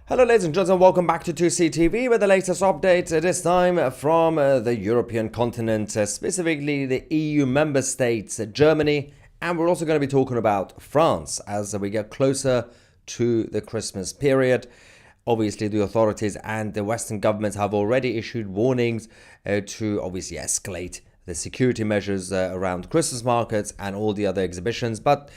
Hello ladies and gentlemen, welcome back to 2CTV with the latest update, this time from the European continent, specifically the EU member states, Germany, and we're also going to be talking about France as we get closer to the Christmas period. Obviously, the authorities and the Western governments have already issued warnings to obviously escalate the security measures around Christmas markets and all the other exhibitions, but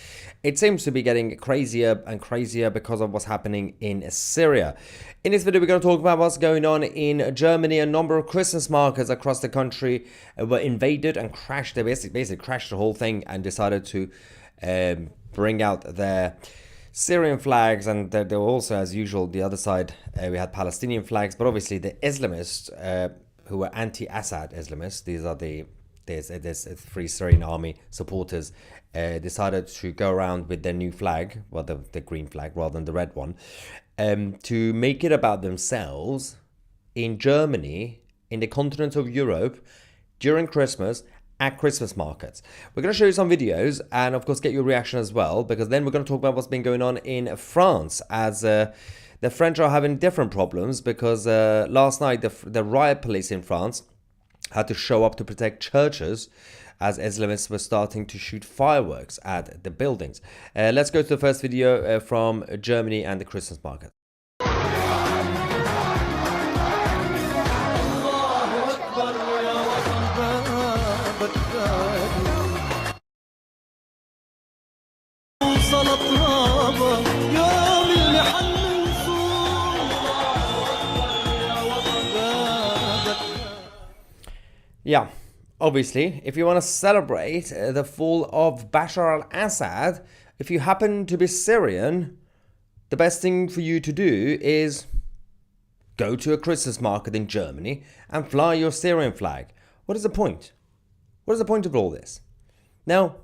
it seems to be getting crazier and crazier because of what's happening in Syria. In this video, we're going to talk about what's going on in Germany. A number of Christmas markets across the country were invaded and crashed. They basically crashed the whole thing and decided to bring out their Syrian flags, and there were also, as usual, the other side, we had Palestinian flags, but obviously the Islamists, who were anti-Assad Islamists, these are there's Free Syrian Army supporters, decided to go around with their new flag, well, the green flag rather than the red one, to make it about themselves in Germany, in the continent of Europe, during Christmas, at Christmas markets. We're going to show you some videos and of course get your reaction as well, because then we're going to talk about what's been going on in France, as the French are having different problems because last night the riot police in France had to show up to protect churches as Islamists were starting to shoot fireworks at the buildings. Let's go to the first video from Germany and the Christmas market. Yeah, obviously, if you want to celebrate the fall of Bashar al-Assad, if you happen to be Syrian, the best thing for you to do is go to a Christmas market in Germany and fly your Syrian flag. What is the point? What is the point of all this? Now,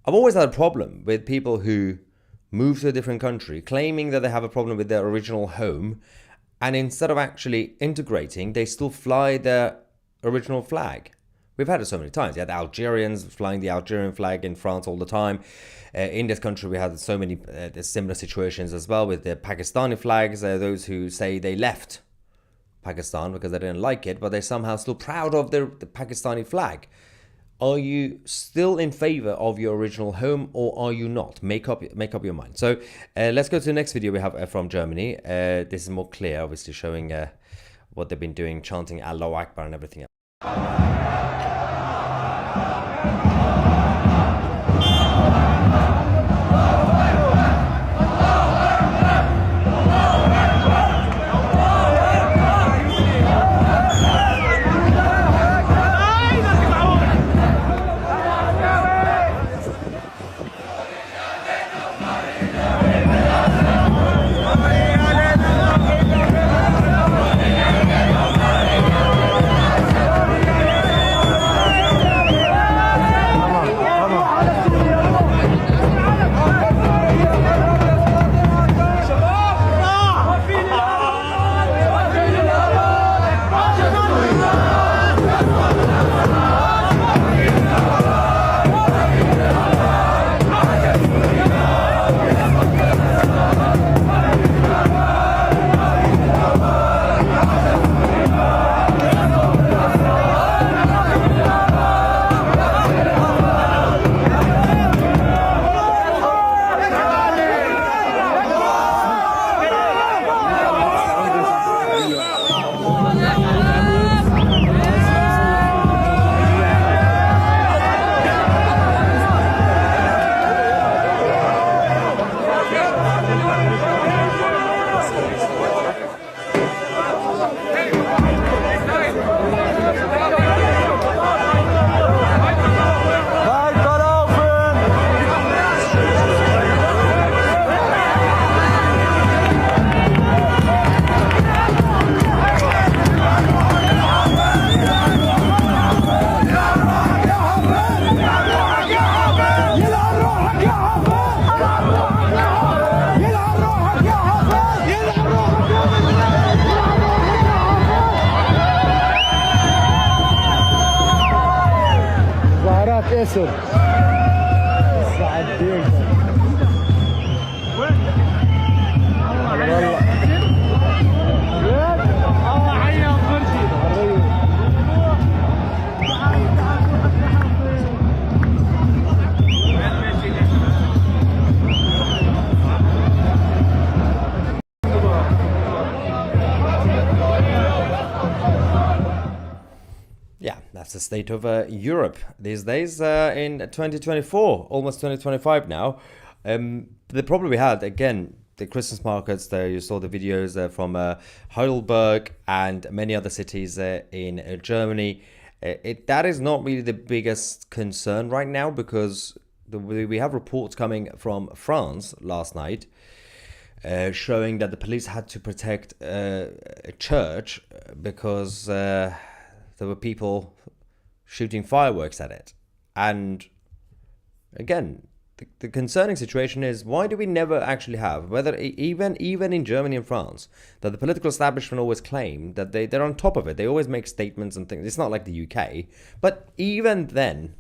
I've always had a problem with people who move to a different country claiming that they have a problem with their original home, and instead of actually integrating, they still fly their original flag. We've had it so many times. You had the Algerians flying the Algerian flag in France all the time. In this country, we had so many similar situations as well with the Pakistani flags. Those who say they left Pakistan because they didn't like it, but they're somehow still proud of the Pakistani flag. Are you still in favor of your original home, or are you not? Make up your mind. So let's go to the next video we have from Germany. This is more clear, obviously, showing what they've been doing, chanting Allahu Akbar and everything else. ياسر سعديك والله Yeah, that's the state of Europe these days in 2024, almost 2025 now. The problem we had, again, the Christmas markets there, you saw the videos from Heidelberg and many other cities in Germany. That is not really the biggest concern right now, because we have reports coming from France last night showing that the police had to protect a church because there were people shooting fireworks at it. And again, the concerning situation is, why do we never actually have, whether even in Germany and France, that the political establishment always claim that they're on top of it. They always make statements and things. It's not like the UK. But even then,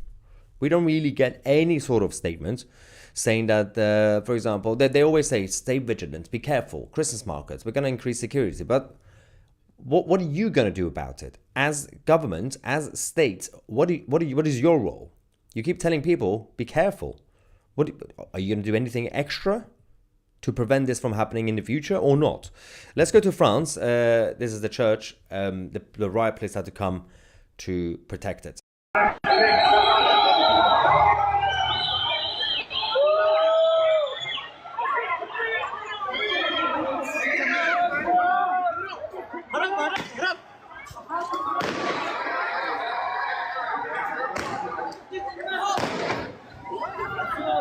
we don't really get any sort of statement saying that, for example, they always say, stay vigilant, be careful, Christmas markets, we're going to increase security. But what are you going to do about it? As government, as states, what is your role? You keep telling people, be careful. Are you going to do anything extra to prevent this from happening in the future or not? Let's go to France. This is the church. The riot police had to come to protect it.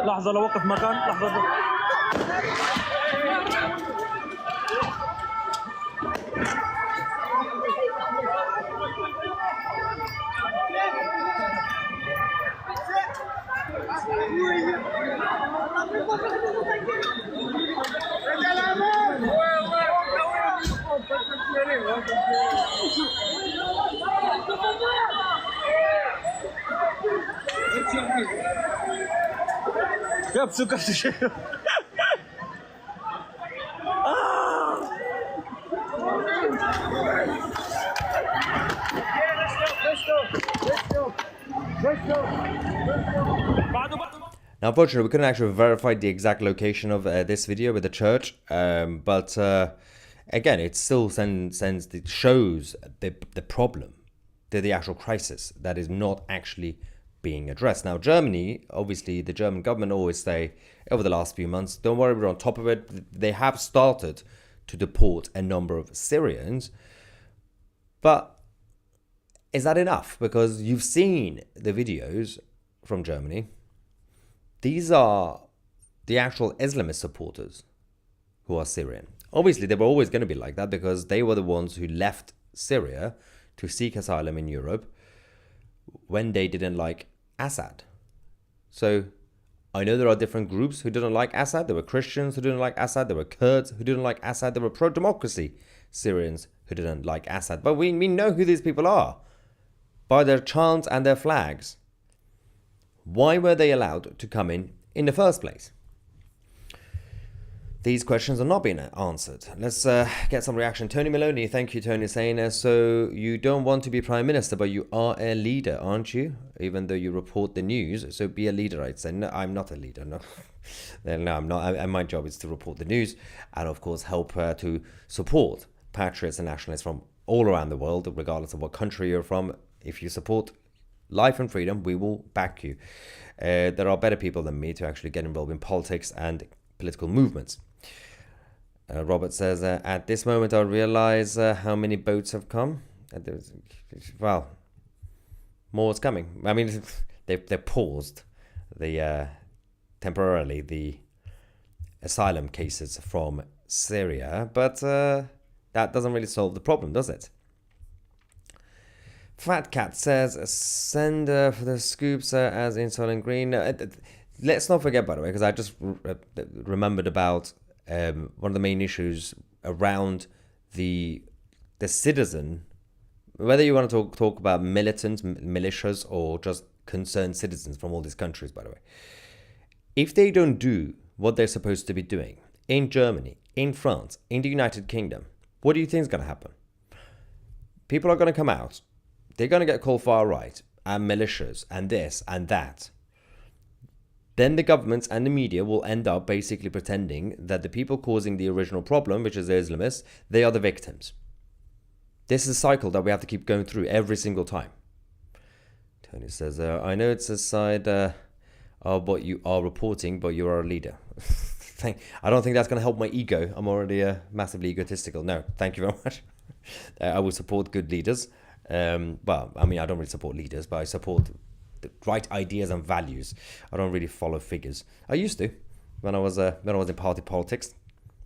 لحظة لو وقف مكان لحظة جاب سكر شيء Now, unfortunately, we couldn't actually verify the exact location of this video with the church, but again, it still shows the problem, the actual crisis that is not actually being addressed. Now, Germany, obviously, the German government always say over the last few months, don't worry, we're on top of it. They have started to deport a number of Syrians, but is that enough? Because you've seen the videos from Germany. These are the actual Islamist supporters who are Syrian. Obviously, they were always going to be like that because they were the ones who left Syria to seek asylum in Europe when they didn't like Assad. So I know there are different groups who didn't like Assad. There were Christians who didn't like Assad. There were Kurds who didn't like Assad. There were pro-democracy Syrians who didn't like Assad. But we know who these people are by their chants and their flags. Why were they allowed to come in the first place? These questions are not being answered. Let's get some reaction. Tony Maloney, thank you, Tony, saying, so you don't want to be Prime Minister, but you are a leader, aren't you? Even though you report the news, so be a leader, I'd say. No, I'm not a leader, no. No, I'm not. My job is to report the news and, of course, help to support patriots and nationalists from all around the world, regardless of what country you're from. If you support life and freedom, we will back you. There are better people than me to actually get involved in politics and political movements. Robert says, at this moment I realize how many boats have come. Well, more is coming. I mean, they've paused temporarily the asylum cases from Syria, but that doesn't really solve the problem, does it? Fat Cat says, send for the scoops as in Soylent Green. Let's not forget, by the way, because I just remembered about one of the main issues around the citizen, whether you want to talk about militants, militias, or just concerned citizens from all these countries, by the way. If they don't do what they're supposed to be doing in Germany, in France, in the United Kingdom, what do you think is going to happen? People are going to come out. They're going to get called far right and militias and this and that. Then the governments and the media will end up basically pretending that the people causing the original problem, which is the Islamists, they are the victims. This is a cycle that we have to keep going through every single time. Tony says, I know it's a side of what you are reporting, but you are a leader. I don't think that's going to help my ego. I'm already massively egotistical. No, thank you very much. I will support good leaders. Well, I mean, I don't really support leaders, but I support the right ideas and values. I don't really follow figures. I used to when I was in party politics.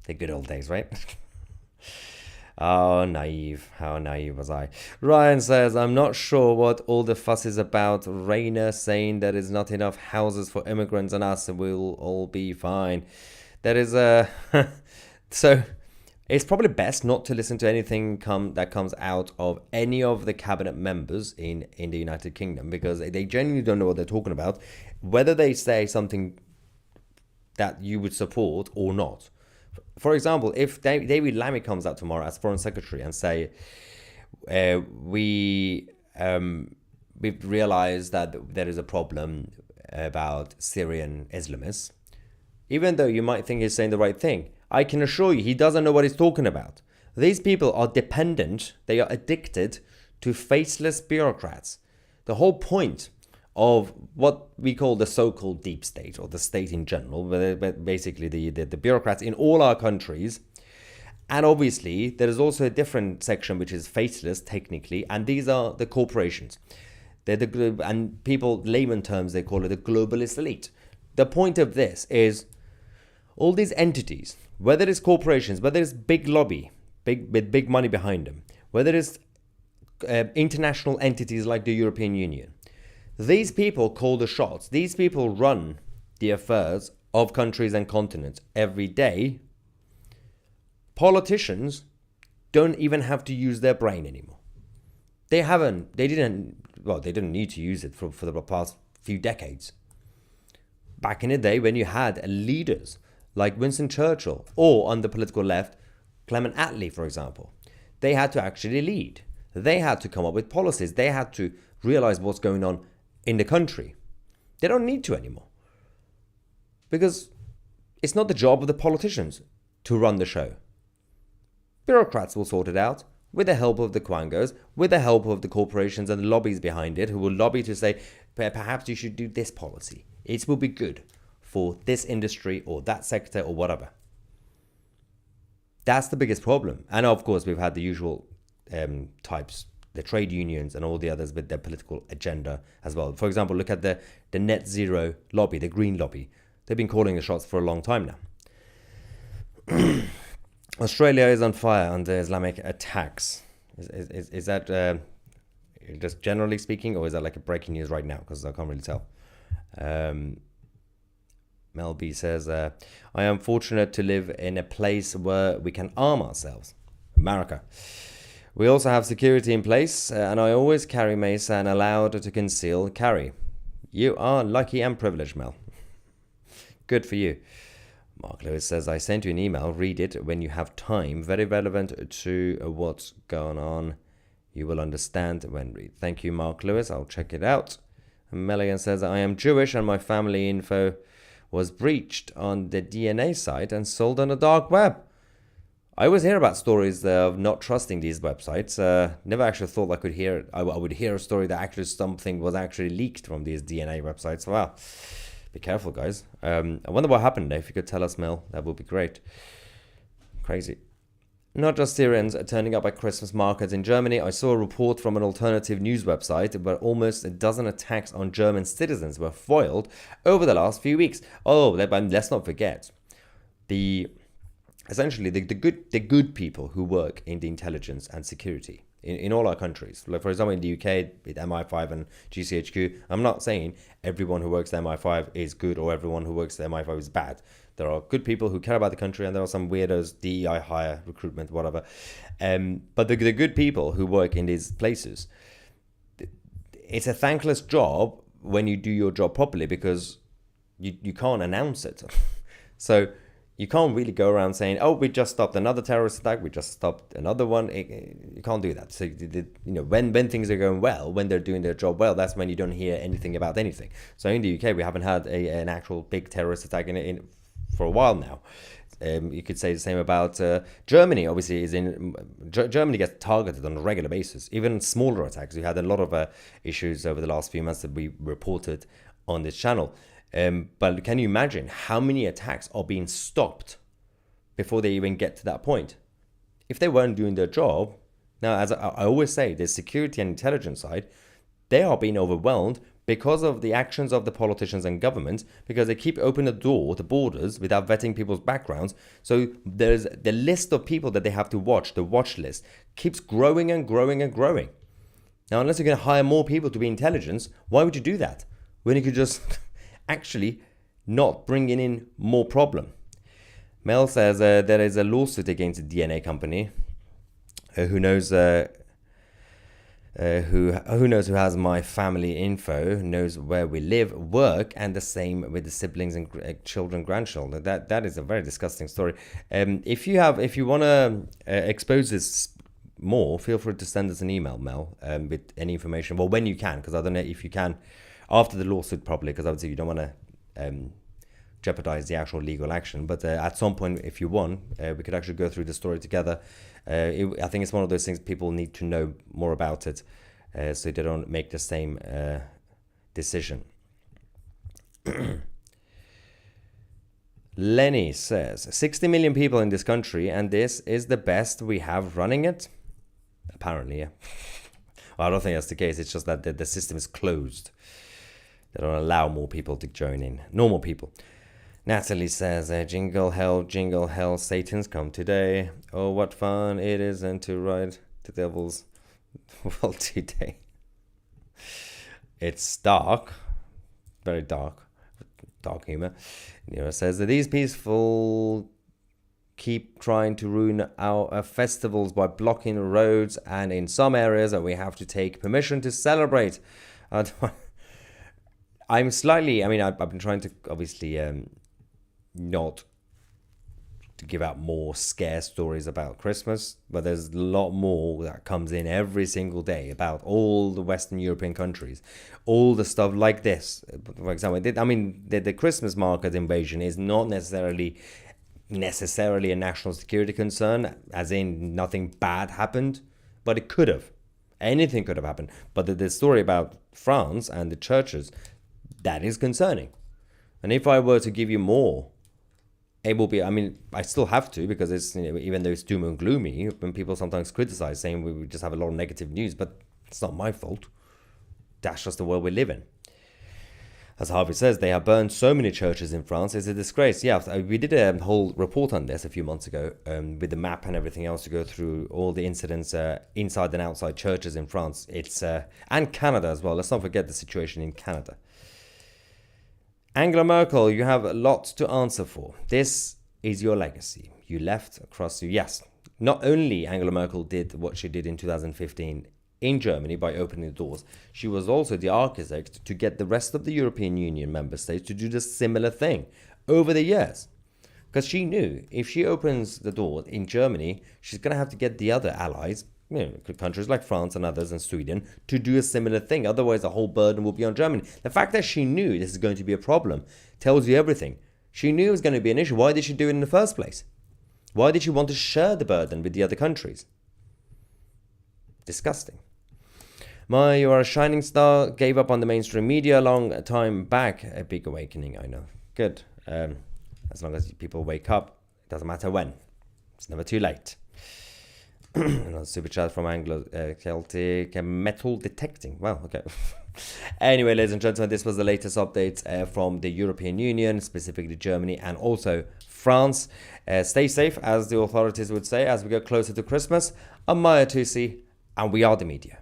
The good old days, right? Oh, naive. How naive was I? Ryan says, I'm not sure what all the fuss is about. Rayner saying there is not enough houses for immigrants and us, and we'll all be fine. There is a... So, it's probably best not to listen to anything that comes out of any of the cabinet members in the United Kingdom, because they genuinely don't know what they're talking about, whether they say something that you would support or not. For example, if David Lammy comes out tomorrow as Foreign Secretary and say, we've realized that there is a problem about Syrian Islamists, even though you might think he's saying the right thing, I can assure you he doesn't know what he's talking about. These people are dependent, they are addicted to faceless bureaucrats. The whole point of what we call the so-called deep state, or the state in general, basically the bureaucrats in all our countries. And obviously, there is also a different section which is faceless technically, and these are the corporations. And people, layman terms, they call it the globalist elite. The point of this is all these entities, whether it's corporations, whether it's big lobby, with big money behind them, whether it's international entities like the European Union, these people call the shots. These people run the affairs of countries and continents every day. Politicians don't even have to use their brain anymore. They didn't need to use it for the past few decades. Back in the day when you had leaders like Winston Churchill, or on the political left, Clement Attlee, for example, they had to actually lead. They had to come up with policies. They had to realize what's going on in the country. They don't need to anymore, because it's not the job of the politicians to run the show. Bureaucrats will sort it out with the help of the quangos, with the help of the corporations and the lobbies behind it, who will lobby to say, perhaps you should do this policy. It will be good for this industry or that sector or whatever. That's the biggest problem. And of course, we've had the usual types, the trade unions and all the others with their political agenda as well. For example, look at the net zero lobby, the green lobby. They've been calling the shots for a long time now. Australia is on fire under Islamic attacks. Is that just generally speaking, or is that like a breaking news right now? Because I can't really tell. Mel B says, I am fortunate to live in a place where we can arm ourselves. America. We also have security in place, and I always carry mace and allowed to conceal carry. You are lucky and privileged, Mel. Good for you. Mark Lewis says, I sent you an email. Read it when you have time. Very relevant to what's going on. You will understand when read. Thank you, Mark Lewis. I'll check it out. And Melian says, I am Jewish and my family info was breached on the DNA site and sold on the dark web. I always hear about stories of not trusting these websites. Never actually thought I would hear a story that actually something was actually leaked from these DNA websites. Wow. Be careful, guys. I wonder what happened there. If you could tell us, Mel, that would be great. Crazy. Not just Syrians turning up at Christmas markets in Germany. I saw a report from an alternative news website where almost a dozen attacks on German citizens were foiled over the last few weeks. Oh, let's not forget essentially the good people who work in the intelligence and security in all our countries. Like, for example, in the UK with MI5 and GCHQ, I'm not saying everyone who works at MI5 is good or everyone who works at MI5 is bad. There are good people who care about the country, and there are some weirdos, DEI hire, recruitment, whatever. But the good people who work in these places, it's a thankless job when you do your job properly, because you can't announce it. So you can't really go around saying, oh, we just stopped another terrorist attack, we just stopped another one. You can't do that. So, when things are going well, when they're doing their job well, that's when you don't hear anything about anything. So in the UK, we haven't had an actual big terrorist attack in for a while now. You could say the same about Germany. Obviously, Germany gets targeted on a regular basis. Even smaller attacks. We had a lot of issues over the last few months that we reported on this channel. But can you imagine how many attacks are being stopped before they even get to that point? If they weren't doing their job, now, as I always say, the security and intelligence side, they are being overwhelmed because of the actions of the politicians and governments, because they keep opening the borders, without vetting people's backgrounds. So there's the list of people that they have to watch, the watch list, keeps growing and growing and growing. Now, unless you're going to hire more people to be intelligence, why would you do that? When you could just actually not bringing in more problem. Mel says there is a lawsuit against a DNA company. Who knows who has my family info, knows where we live, work, and the same with the siblings and children, grandchildren. That is a very disgusting story. If you want to expose this more, feel free to send us an email, Mel, with any information. Well, when you can, because I don't know if you can after the lawsuit probably, because obviously you don't want to jeopardize the actual legal action. But at some point, if you want, we could actually go through the story together. I think it's one of those things people need to know more about it, so they don't make the same decision. Lenny says 60 million people in this country, and this is the best we have running it. Apparently, yeah. Well, I don't think that's the case. It's just that the system is closed. They don't allow more people to join in. Normal people. Natalie says, jingle hell, Satan's come today. Oh, what fun it isn't to ride the devil's well today. It's dark, very dark humor. Nero says that these peaceful keep trying to ruin our festivals by blocking roads, and in some areas that we have to take permission to celebrate. I've been trying to obviously not to give out more scare stories about Christmas, but there's a lot more that comes in every single day about all the Western European countries, all the stuff like this. For example, the Christmas market invasion is not necessarily a national security concern, as in nothing bad happened, but it could have. Anything could have happened. But the story about France and the churches, that is concerning. And if I were to give you more, it will be, I still have to, because it's, even though it's doom and gloomy, when people sometimes criticize, saying we just have a lot of negative news, but it's not my fault. That's just the world we live in. As Harvey says, they have burned so many churches in France. It's a disgrace. Yeah, we did a whole report on this a few months ago, with the map and everything else, to go through all the incidents inside and outside churches in France. It's and Canada as well. Let's not forget the situation in Canada. Angela Merkel, you have lots to answer for. This is your legacy. You left across. Yes, not only Angela Merkel did what she did in 2015 in Germany by opening the doors, she was also the architect to get the rest of the European Union member states to do the similar thing over the years. Because she knew if she opens the door in Germany, she's going to have to get the other allies, countries like France and others and Sweden, to do a similar thing. Otherwise, the whole burden will be on Germany. The fact that she knew this is going to be a problem tells you everything. She knew it was going to be an issue. Why did she do it in the first place? Why did she want to share the burden with the other countries? Disgusting. You are a shining star, gave up on the mainstream media a long time back. A big awakening, I know. Good. As long as people wake up, it doesn't matter when. It's never too late. Another super chat from Anglo-Celtic metal detecting. Wow, okay. Anyway, ladies and gentlemen, this was the latest updates from the European Union, specifically Germany and also France. Stay safe, as the authorities would say, as we get closer to Christmas. I'm Maya Tusi, and we are the media.